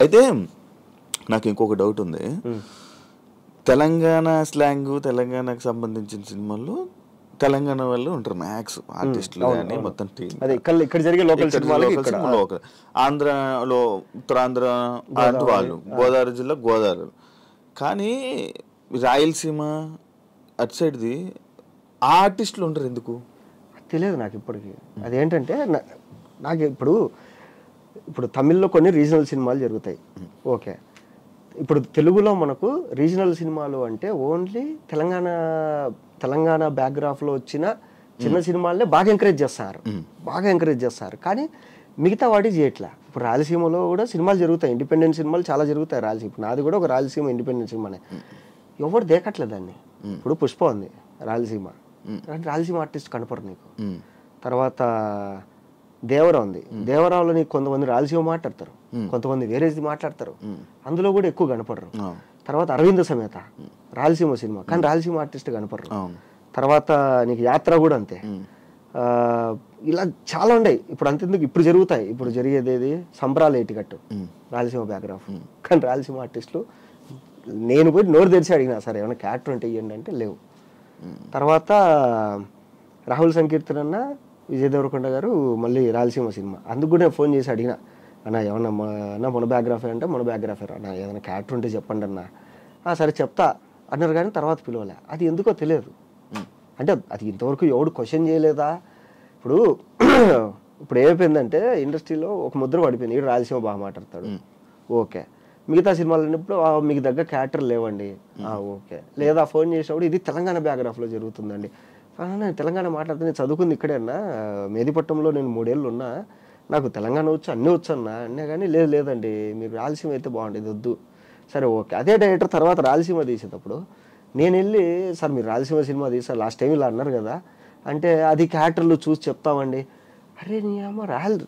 అయితే నాకు ఇంకొక డౌట్ ఉంది. తెలంగాణ స్లాంగ్, తెలంగాణకు సంబంధించిన సినిమాల్లో తెలంగాణ వాళ్ళు ఉంటారు మ్యాక్స్ ఆర్టిస్టులు కానీ మొత్తం టీం. ఇక్కడ జరిగే లోకల్ సినిమాలు ఆంధ్రలో ఉత్తరాంధ్ర అంటే వాళ్ళు, గోదావరి జిల్లా గోదావరి. కానీ రాయలసీమ అటు సైడ్ది ఆ ఆర్టిస్టులు ఉంటారు ఎందుకు తెలియదు నాకు ఇప్పటికీ. అదేంటంటే నాకు ఇప్పుడు తమిళ్లో కొన్ని రీజనల్ సినిమాలు జరుగుతాయి, ఓకే. ఇప్పుడు తెలుగులో మనకు రీజనల్ సినిమాలు అంటే ఓన్లీ తెలంగాణ బ్యాక్గ్రాఫ్లో వచ్చిన చిన్న సినిమాలనే బాగా ఎంకరేజ్ చేస్తారు, కానీ మిగతా వాటి చేయట్లా. ఇప్పుడు రాయలసీమలో కూడా సినిమాలు జరుగుతాయి, ఇండిపెండెంట్ సినిమాలు చాలా జరుగుతాయి రాయలసీమ. ఇప్పుడు నాది కూడా ఒక రాయలసీమ ఇండిపెండెంట్ సినిమానే, ఎవరు దేకట్లేదు దాన్ని. ఇప్పుడు పుష్ప ఉంది రాయలసీమ, రాయలసీమ ఆర్టిస్ట్ కనపడరు నీకు. తర్వాత దేవరా ఉంది, దేవరాలో నీకు కొంతమంది రాయలసీమ మాట్లాడతారు, కొంతమంది వేరేది మాట్లాడతారు, అందులో కూడా ఎక్కువ కనపడరు. తర్వాత అరవింద సమేత రాయలసీమ సినిమా, కానీ రాయలసీమ ఆర్టిస్ట్ కనపడరు. తర్వాత నీకు యాత్ర కూడా అంతే. ఇలా చాలా ఉన్నాయి. ఇప్పుడు అంతెందుకు ఇప్పుడు జరుగుతాయి, ఇప్పుడు జరిగేది ఏది సంబరాలు ఏటికట్టు రాయలసీమ బ్యాక్గ్రాఫ్, కానీ రాయలసీమ ఆర్టిస్టులు నేను పోయి నోరు తెరిచి అడిగినా సరే ఏమైనా క్యారెక్టర్ ఉంటే ఇవ్వండి అంటే లేవు. తర్వాత రాహుల్ సంకీర్తన్ అన్న, విజయ్ దేవరకొండ గారు మళ్ళీ రాయలసీమ సినిమా, అందుకు కూడా ఫోన్ చేసి అడిగిన అన్న ఏమన్నా అన్న మన బ్యాక్గ్రాఫర్ అంటే మన బ్యాక్గ్రాఫర్ అన్న ఏదైనా క్యారెక్టర్ ఉంటే చెప్పండి అన్న. సరే చెప్తా అన్నారు, కానీ తర్వాత పిలవలే. అది ఎందుకో తెలియదు. అంటే అది ఇంతవరకు ఎవడు క్వశ్చన్ చేయలేదా? ఇప్పుడు ఏమైపోయిందంటే ఇండస్ట్రీలో ఒక ముద్ర పడిపోయింది, ఇక్కడ రాయలసీమ బాగా మాట్లాడతాడు, ఓకే. మిగతా సినిమాలు అన్నప్పుడు మీకు దగ్గర క్యారెక్టర్ లేవండి, ఓకే. లేదా ఫోన్ చేసినప్పుడు ఇది తెలంగాణ బ్యాక్గ్రాఫ్లో జరుగుతుందండి, నేను తెలంగాణ మాట్లాడితే చదువుకుంది ఇక్కడేనా, మేదిపట్నంలో నేను 3 ఏళ్ళు ఉన్నా, నాకు తెలంగాణ వచ్చు అన్నీ వచ్చు అన్నా కానీ లేదండి మీరు రాయలసీమ అయితే బాగుండేది వద్దు. సరే ఓకే. అదే డైరెక్టర్ తర్వాత రాయలసీమ తీసేటప్పుడు నేను వెళ్ళి సార్ మీరు రాయలసీమ సినిమా తీసారు లాస్ట్ టైం ఇలా అన్నారు కదా అంటే, అది క్యారెక్టర్లు చూసి చెప్తామండి. అరే నీ అమ్మ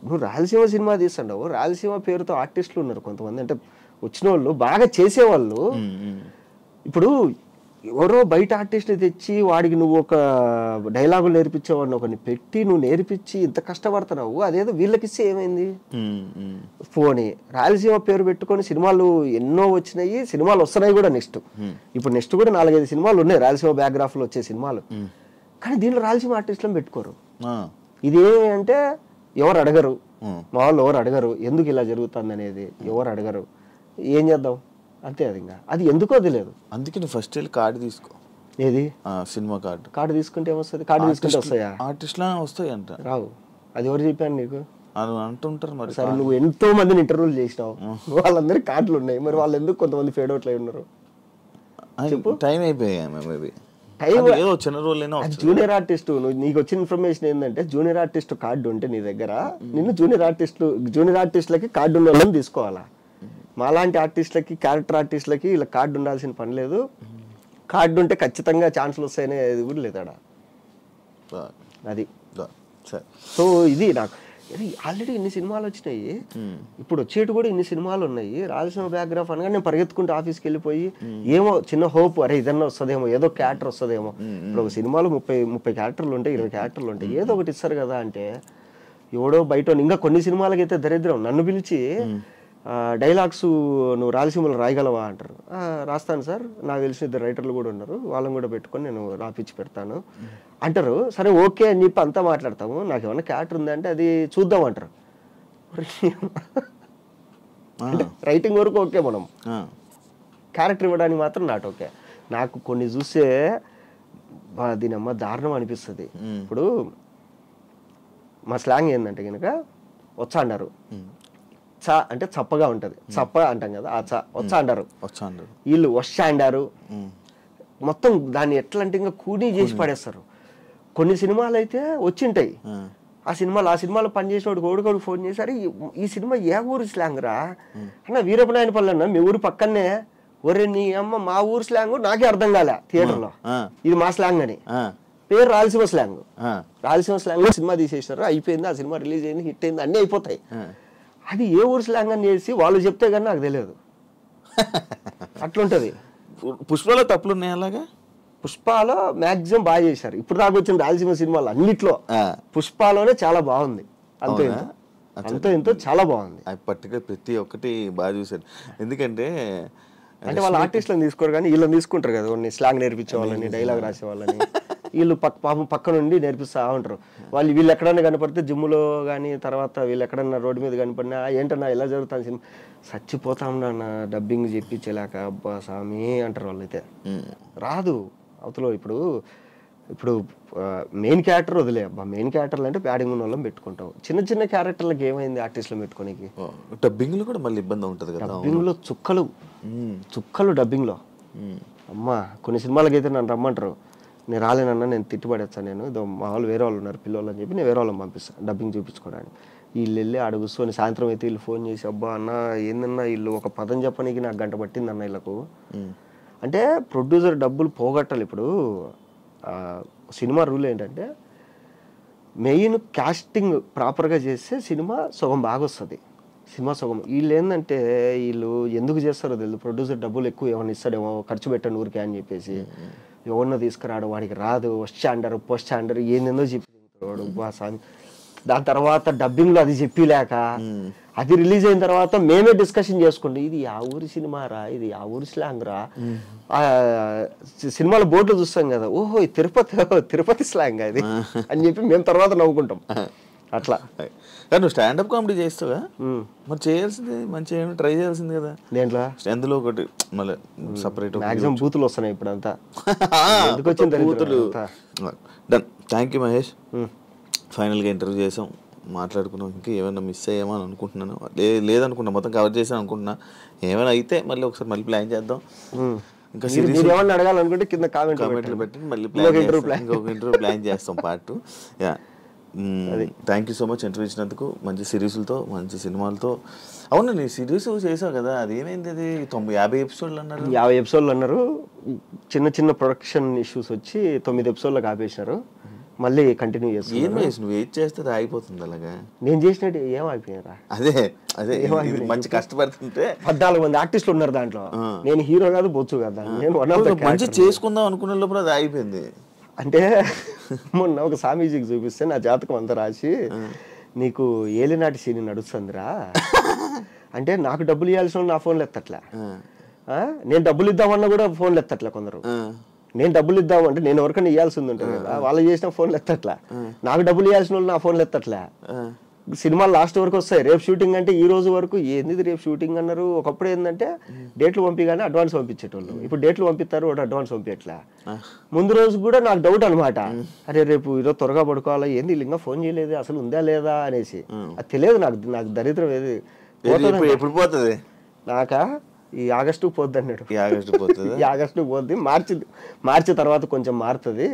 నువ్వు రాయలసీమ సినిమా తీస్తావు, రాయలసీమ పేరుతో ఆర్టిస్టులు ఉన్నారు కొంతమంది, అంటే వచ్చిన వాళ్ళు బాగా చేసేవాళ్ళు. ఇప్పుడు ఎవరో బయట ఆర్టిస్ట్ని తెచ్చి వాడికి నువ్వు ఒక డైలాగులు నేర్పించేవాడిని ఒకరిని పెట్టి నువ్వు నేర్పించి ఇంత కష్టపడుతున్నావు, అదేదో వీళ్ళకి ఇస్తే ఏమైంది? పోనీ రాయలసీమ పేరు పెట్టుకొని సినిమాలు ఎన్నో వచ్చినాయి, సినిమాలు వస్తున్నాయి కూడా. నెక్స్ట్ కూడా 4-5 సినిమాలు ఉన్నాయి రాయలసీమ బ్యాక్గ్రాఫ్లో వచ్చే సినిమాలు, కానీ దీంట్లో రాయలసీమ ఆర్టిస్టులను పెట్టుకోరు. ఇదేమి అంటే ఎవరు అడగరు, మా వాళ్ళు ఎవరు అడగరు ఎందుకు ఇలా జరుగుతుంది అనేది, ఎవరు అడగరు, ఏం చేద్దాం అంతే. అది ఎందుకో తెలియదు. అందుకే నువ్వు ఫస్ట్ వెళ్ళి కార్డు తీసుకో. ఏది? సినిమా కార్డు తీసుకుంటే ఏమొస్తుంది? కార్డు తీసుకుంటే వస్తాయా? ఆర్టిస్ట్లా వస్తాయి అంట. రావు. అది ఎవరు చెప్పాను నీకు? అది అంటుంటారు. మరి సరే నువ్వు ఎంతో మందిని ఇంటర్వ్యూలు చేసినావు, వాళ్ళందరికీ కార్డులు ఉన్నాయి, మరి వాళ్ళు ఎందుకు కొంతమంది ఫేడ్ అవుట్ అయి ఉన్నారు? టైం అయిపోయాయి. జూనియర్ ఆర్టిస్ట్ నీకు వచ్చిన ఇన్ఫర్మేషన్ ఏంటంటే జూనియర్ ఆర్టిస్ట్ కార్డు ఉంటే నీ దగ్గర నిన్ను జూనియర్ ఆర్టిస్టులకి కార్డు ఉన్న వాళ్ళని తీసుకోవాలా. మాలాంటి ఆర్టిస్టులకి క్యారెక్టర్ ఆర్టిస్టులకి ఇలా కార్డు ఉండాల్సిన పని లేదు. కార్డు ఉంటే ఖచ్చితంగా ఛాన్సులు వస్తాయనేది కూడా లేదు అక్కడ. అది సో ఇది నాకు ఆల్రెడీ ఇన్ని సినిమాలు వచ్చినాయి, ఇప్పుడు వచ్చేటి కూడా ఇన్ని సినిమాలు ఉన్నాయి. రాయలసీమ బ్యాక్గ్రాఫ్ అనగా నేను పరిగెత్తుకుంటూ ఆఫీస్కి వెళ్ళిపోయి ఏమో చిన్న హోప్, అరే ఇదన్నా వస్తుందేమో, ఏదో క్యారెక్టర్ వస్తుందేమో. ఇప్పుడు ఒక సినిమాలో 30 క్యారెక్టర్లు ఉంటాయి, 20 క్యారెక్టర్లు ఉంటాయి, ఏదో ఒకటి ఇస్తారు కదా అంటే ఎవడో బయట. ఇంకా కొన్ని సినిమాలకి అయితే దరిద్రం, నన్ను పిలిచి డైలాగ్స్ నువ్వు రాయలసీమలో రాయగలవా అంటారు. రాస్తాను సార్, నాకు తెలిసిన 2 రైటర్లు కూడా ఉన్నారు, వాళ్ళని కూడా పెట్టుకొని నేను రాపిచ్చి పెడతాను అంటారు. సరే ఓకే అని చెప్పి అంతా మాట్లాడతాము, నాకు ఏమన్నా క్యారెక్టర్ ఉందంటే అది చూద్దాం అంటారు. అంటే రైటింగ్ వరకు ఓకే, మనం క్యారెక్టర్ ఇవ్వడానికి మాత్రం నాట్ ఓకే. నాకు కొన్ని చూస్తే దీనమ్మ దారుణం అనిపిస్తుంది. ఇప్పుడు మా స్లాంగ్ ఏంటంటే కనుక వచ్చా అన్నారు, చ అంటే చప్పగా ఉంటది, చప్ప అంటాం కదా, ఆ చ వచ్చా అంటారు, వీళ్ళు వస్తా అంటారు. మొత్తం దాన్ని ఎట్లా అంటే ఇంకా కూనీ చేసి పడేస్తారు. కొన్ని సినిమాలు అయితే వచ్చింటాయి, ఆ సినిమాలో పనిచేసిన వాడికి ఫోన్ చేశారు, ఈ సినిమా ఏ ఊరు స్లాంగ్ రా అన్న, వీరపనాయనపల్లి అన్న మీ ఊరు పక్కనే. ఒరే నీ అమ్మ మా ఊరు స్లాంగ్ నాకే అర్థం కాలే థియేటర్లో, ఇది మా స్లాంగ్ అని. పేరు రాయలసీమ స్లాంగ్. రాయలసీమ స్లాంగ్ లో సినిమా తీసేసినారు, అయిపోయింది, ఆ సినిమా రిలీజ్ అయింది, హిట్ అయింది, అన్నీ అయిపోతాయి. అది ఏ ఊరు స్లాంగ్ అని చేసి వాళ్ళు చెప్తే కానీ నాకు తెలియదు. అట్లుంటది. పుష్పలో తప్పులు ఉన్నాయి అలాగా? పుష్పలో మాక్సిమం బాగా చేశారు. ఇప్పుడు దాకా వచ్చిన రాయలసీమ సినిమాలు అన్నిట్లో పుష్పలోనే చాలా బాగుంది. అంతే అంతో ఎంతో చాలా బాగుంది. పర్టికులర్ ప్రతి ఒక్కటి బాగా చూశాను. ఎందుకంటే అంటే వాళ్ళ ఆర్టిస్టులను తీసుకోరు కానీ వీళ్ళని తీసుకుంటారు కదా, కొన్ని స్లాంగ్ నేర్పించే వాళ్ళని, డైలాగ్ రాసే వాళ్ళని. వీళ్ళు పాపం పక్క నుండి నేర్పిస్తూ ఉంటారు. వీళ్ళు ఎక్కడన్నా కనపడితే జిమ్లో కానీ, తర్వాత వీళ్ళు ఎక్కడన్నా రోడ్డు మీద కనపడినా ఏంటన్నా ఎలా జరుగుతుంది సినిమా, చచ్చిపోతాం నాన్న డబ్బింగ్ చెప్పించేలాక, అబ్బా స్వామి అంటారు వాళ్ళైతే. రాదు అవతల. ఇప్పుడు మెయిన్ క్యారెక్టర్ వదిలే, అబ్బా మెయిన్ క్యారెక్టర్లు అంటే ప్యాడింగ్ ఉన్న వాళ్ళని పెట్టుకుంటాం. చిన్న చిన్న క్యారెక్టర్లకు ఏమైంది ఆర్టిస్టులు పెట్టుకోనికి? డబ్బింగ్లో కూడా మళ్ళీ ఇబ్బంది ఉంటుంది కదా. డబ్బింగ్లో చుక్కలు డబ్బింగ్లో. అమ్మా కొన్ని సినిమాలకి అయితే నన్ను రమ్మంటారు, నేను రాలేనన్నా, నేను తిట్టుబడేస్తాను, నేను ఇదో మా వాళ్ళు వేరే వాళ్ళు ఉన్నారు పిల్లలు అని చెప్పి నేను వేరే వాళ్ళని పంపిస్తాను డబ్బింగ్ చూపించుకోవడానికి. వీళ్ళు వెళ్ళి ఆడ కూర్చొని సాయంత్రం అయితే వీళ్ళు ఫోన్ చేసి, అబ్బా అన్న ఏందన్నా వీళ్ళు ఒక పదం చెప్పడానికి నాకు గంట పట్టిందన్న వీళ్ళకు. అంటే ప్రొడ్యూసర్ డబ్బులు పోగొట్టాలి. ఇప్పుడు సినిమా రూల్ ఏంటంటే మెయిన్ కాస్టింగ్ ప్రాపర్గా చేస్తే సినిమా సగం బాగా వస్తుంది. సినిమా సగం వీళ్ళు ఏంటంటే వీళ్ళు ఎందుకు చేస్తారో తెలియదు. ప్రొడ్యూసర్ డబ్బులు ఎక్కువ ఏమైనా ఇస్తాడేమో, ఖర్చు పెట్టండి ఊరికే అని చెప్పేసి ఎవరినో తీసుకురాడు, వాడికి రాదు, స్టాండర్ పోస్ట్ స్టాండర్ ఏందేందో చెప్పి బాసాని. దాని తర్వాత డబ్బింగ్లో అది చెప్పిలేక అది రిలీజ్ అయిన తర్వాత మేమే డిస్కషన్ చేసుకుంటాం, ఇది ఆ ఊరి సినిమా రా, ఇది ఆ ఊరి స్లాంగ్ రా. సినిమాల బోర్డులో చూస్తాం కదా, ఓహో తిరుపతి స్లాంగ్ అది అని చెప్పి మేము తర్వాత నవ్వుకుంటాం. అట్లా నువ్వు స్టాండప్ కామెడీ చేస్తావా? మరి చేయాల్సింది మంచిగా ట్రై చేయాల్సింది కదా. దేంట్లో? అందులో ఒకటి మళ్ళీ సపరేట్ మాక్సిమం బూతులు వస్తున్నాయి ఇప్పుడు అంతా. ఎందుకు వచ్చింది బూతులు? డన్. Thank you Mahesh. ఫైనల్గా ఇంటర్వ్యూ చేసాం, మాట్లాడుకున్నాం. ఇంకా ఏమైనా మిస్ అయ్యామో అని అనుకుంటున్నాను. లేదనుకున్నా, మొత్తం కవర్ చేసాను అనుకుంటున్నా. ఏమైనా అయితే మళ్ళీ ఒకసారి మళ్ళీ ప్లాన్ చేద్దాం. ఇంకా సిరీస్ ఏమన్నా అడగాలనుకుంటే కింద కామెంట్లు పెట్టి మళ్ళీ ఇంకొక ఇంటర్వ్యూ ప్లాన్ చేస్తాం part. Yeah, thank you so much interview ఇచ్చినందుకు. మంచి సిరీస్లతో, మంచి సినిమాలతో. అవును, నీ సిరీస్ చేసావు కదా, అది ఏమైంది? అది 50 ఎపిసోడ్లు అన్నారు. 50 ఎపిసోడ్లు అన్నారు. చిన్న చిన్న ప్రొడక్షన్ ఇష్యూస్ వచ్చి 9 ఎపిసోడ్లకు ఆపేసినారు. మళ్ళీ కంటిన్యూ చేస్తున్నారు. నువ్వు వెయిట్ చేస్తే ఆగిపోతుంది అలాగా. నేను చేసినట్టు ఏం ఆగిపోయారా? అదే మంచి కష్టపడుతుంటే 14 మంది ఆర్టిస్టులు ఉన్నారు దాంట్లో. నేను హీరో కాదు, బొచ్చు కదా, నేను మంచి చేసుకుందాం అనుకునే లోపల అది ఆగిపోయింది. అంటే మొన్న ఒక స్వామీజీకి చూపిస్తే నా జాతకం అంతా రాసి, నీకు ఏలినాటి సీని నడుస్తుందిరా అంటే, నాకు డబ్బులు ఇవ్వాల్సిన నా ఫోన్లు ఎత్తట్లే, నేను డబ్బులు ఇద్దామన్నా కూడా ఫోన్లు ఎత్తట్లే కొందరు. నేను డబ్బులు ఇద్దామంటే నేను ఎవరికైనా ఇవ్వాల్సింది ఉంటుంది కదా, వాళ్ళు చేసిన ఫోన్లు ఎత్తట్లే. నాకు డబ్బులు ఇవ్వాల్సిన వాళ్ళు నా ఫోన్లు ఎత్తట్లే. సినిమాలు లాస్ట్ వరకు వస్తాయి. రేపు షూటింగ్ అంటే ఈ రోజు వరకు ఏంది రేపు షూటింగ్ అన్నారు. ఒకప్పుడు ఏంటంటే డేట్లు పంపిగానే అడ్వాన్స్ పంపించేటోళ్ళు. ఇప్పుడు డేట్లు పంపిస్తారు, ఒకటి అడ్వాన్స్ పంపించట్లే. ముందు రోజు కూడా నాకు డౌట్ అనమాట, అరే రేపు ఈరోజు త్వరగా పడుకోవాలా, ఏంది ఇంకా ఫోన్ చేయలేదు, అసలు ఉందా లేదా అనేసి. అది తెలియదు నాకు దరిద్రం ఏది ఎప్పుడు పోతుంది. నాకా ఈ ఆగస్టు పోద్ది అన్నాడు. ఈ ఆగస్టు పోద్ది, మార్చి తర్వాత కొంచెం మారుతుంది,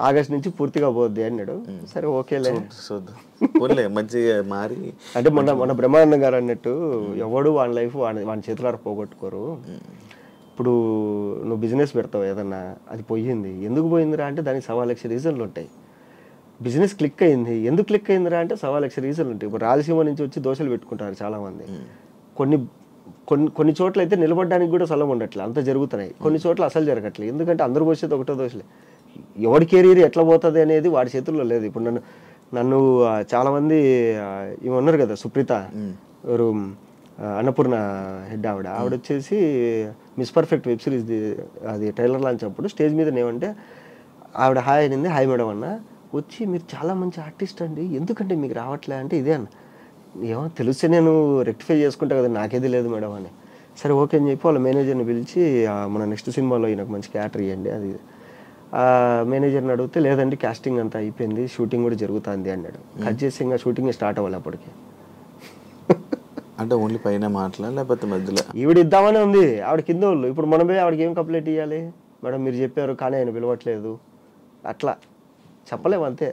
ఆగస్ట్ నుంచి పూర్తిగా పోద్ది అన్నాడు. సరే ఓకేలే మంచిగా మారి. అంటే మన బ్రహ్మానందం గారు అన్నట్టు, ఎవడు వాడి లైఫ్ వాడి చేతులారా పోగొట్టుకోరు. ఇప్పుడు నువ్వు బిజినెస్ పెడతావు ఏదన్నా, అది పోయింది, ఎందుకు పోయిందిరా అంటే దానికి 1,00,000 రీజన్లు ఉంటాయి. బిజినెస్ క్లిక్ అయింది, ఎందుకు క్లిక్ అయిందిరా అంటే 1,00,000 రీజన్లు ఉంటాయి. ఇప్పుడు రాయలసీమ నుంచి వచ్చి దోశలు పెట్టుకుంటారు చాలామంది. కొన్ని చోట్ల అయితే నిలబడడానికి కూడా స్థలం ఉండట్లే, అంత జరుగుతున్నాయి. కొన్ని చోట్ల అసలు జరగట్లేదు, ఎందుకంటే అందరూ పోసేది ఒకటో దోశలే. ఎవడి కెరీర్ ఎట్లా పోతుంది అనేది వాడి చేతుల్లో లేదు. ఇప్పుడు నన్ను చాలామంది ఇవి ఉన్నారు కదా, సుప్రీత ఎవరు, అన్నపూర్ణ హెడ్ ఆవిడ వచ్చేసి మిస్ పర్ఫెక్ట్ వెబ్ సిరీస్ అది ట్రైలర్ లాంచ్ అప్పుడు స్టేజ్ మీద ఏమంటే ఆవిడ హాయ్ అనింది. హాయ్ మేడం అన్న, వచ్చి మీరు చాలా మంచి ఆర్టిస్ట్ అండి, ఎందుకంటే మీకు రావట్లే అంటే ఇదే అన్న. ఏమో తెలిస్తే నేను రెక్టిఫై చేసుకుంటా కదా, నాకేది లేదు మేడం అని. సరే ఓకే అని చెప్పి వాళ్ళ మేనేజర్ని పిలిచి, మన నెక్స్ట్ సినిమాలో ఈయనకు మంచి క్యారెక్టర్ ఇవ్వండి అది. మేనేజర్ని అడిగితే లేదండి కాస్టింగ్ అంతా అయిపోయింది, షూటింగ్ కూడా జరుగుతుంది అన్నాడు. కట్ చేసి ఇంకా షూటింగ్ స్టార్ట్ అవ్వాలి అప్పటికి. అంటే ఓన్లీ పైన మాట్లాడాలి, లేకపోతే మధ్యలో ఈవిడ ఇద్దామనే ఉంది, ఆవిడ కింద వాళ్ళు. ఇప్పుడు మనమే ఆవిడకి ఏం కంప్లైంట్ ఇవ్వాలి, మేడం మీరు చెప్పారు కానీ ఆయన పిలవట్లేదు, అట్లా చెప్పలేము అంతే.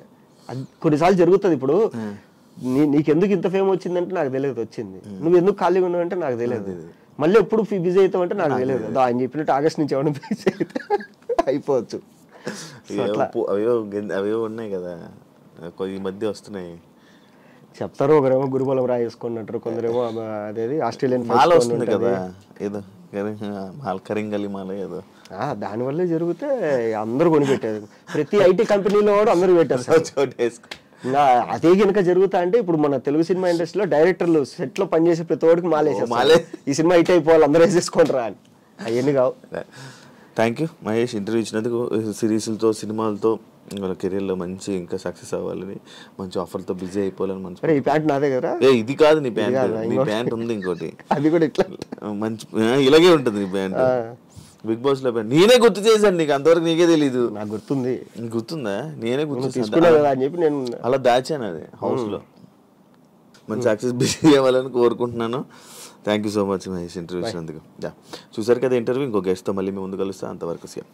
అది కొన్నిసార్లు జరుగుతుంది. ఇప్పుడు నీకెందుకు ఇంత ఫేమ్ వచ్చిందంటే నాకు తెలియదు వచ్చింది, నువ్వు ఎందుకు ఖాళీగా ఉన్నావు అంటే నాకు తెలియదు, మళ్ళీ ఎప్పుడు బిజీ అవుతావు అంటే నాకు తెలియదు. ఆయన చెప్పినట్టు ఆగస్ట్ నుంచి ఏమైనా బిజీ అయితే అయిపోవచ్చు. అవే ఉన్నాయి కదా ఈ మధ్య వస్తున్నాయి, చెప్తారు. ఒకరేమో గురుబలం రాయేసుకున్నట్టు, కొందరేమో అదేది ఆస్ట్రేలియన్ మాల వస్తుంది కదా ఏదో కరింగలి మాల ఏదో, దానివల్లే జరిగితే అందరూ కొనిపెట్టారు. ప్రతి ఐటీ కంపెనీలో కూడా అందరూ పెట్టారు. ఇంకా అదే కనుక జరుగుతా అంటే ఇప్పుడు మన తెలుగు సినిమా ఇండస్ట్రీలో డైరెక్టర్లు సెట్లో పనిచేసే ప్రతి ఒక్కడికి మాలేసేస్తారు, ఈ సినిమా హిట్ అయిపోవాలి అందరూ వేసేసుకుంటారా అని. అవన్నీ కావు. థ్యాంక్ యూ మహేష్, ఇంటర్వ్యూ ఇచ్చినందుకు. సిరీస్లతో సినిమాలతో వాళ్ళ కెరీర్లో మంచి ఇంకా సక్సెస్ అవ్వాలని, మంచి ఆఫర్తో బిజీ అయిపోవాలని మంచి. ఈ ప్యాంట్ నాదే కదా? ఇది కాదు నీ ప్యాంట్, నీ ప్యాంట్ ఉంది ఇంకోటి, అది కూడా ఇట్లా మంచి ఇలాగే ఉంటుంది నీ ప్యాంట్. బిగ్ బాస్ లో నేనే గుర్తు చేశాను నీకు, అంతవరకు నీకే తెలీదు. నాకు గుర్తుంది. గుర్తుందా? నేనే గుర్తు తీసుకున్నా కదా అని చెప్పి నేను అలా దాచాను అది హౌస్ లో. మంచి సక్సెస్ బిజీ అవ్వాలని కోరుకుంటున్నాను. Thank you so much Mahesh interview ఇచ్చినందుకు. చూసారు కదా ఇంటర్వ్యూ. ఇంకో గెస్ట్తో మళ్ళీ మేము ముందు కలుస్తాను. అంతవరకు సీఎం.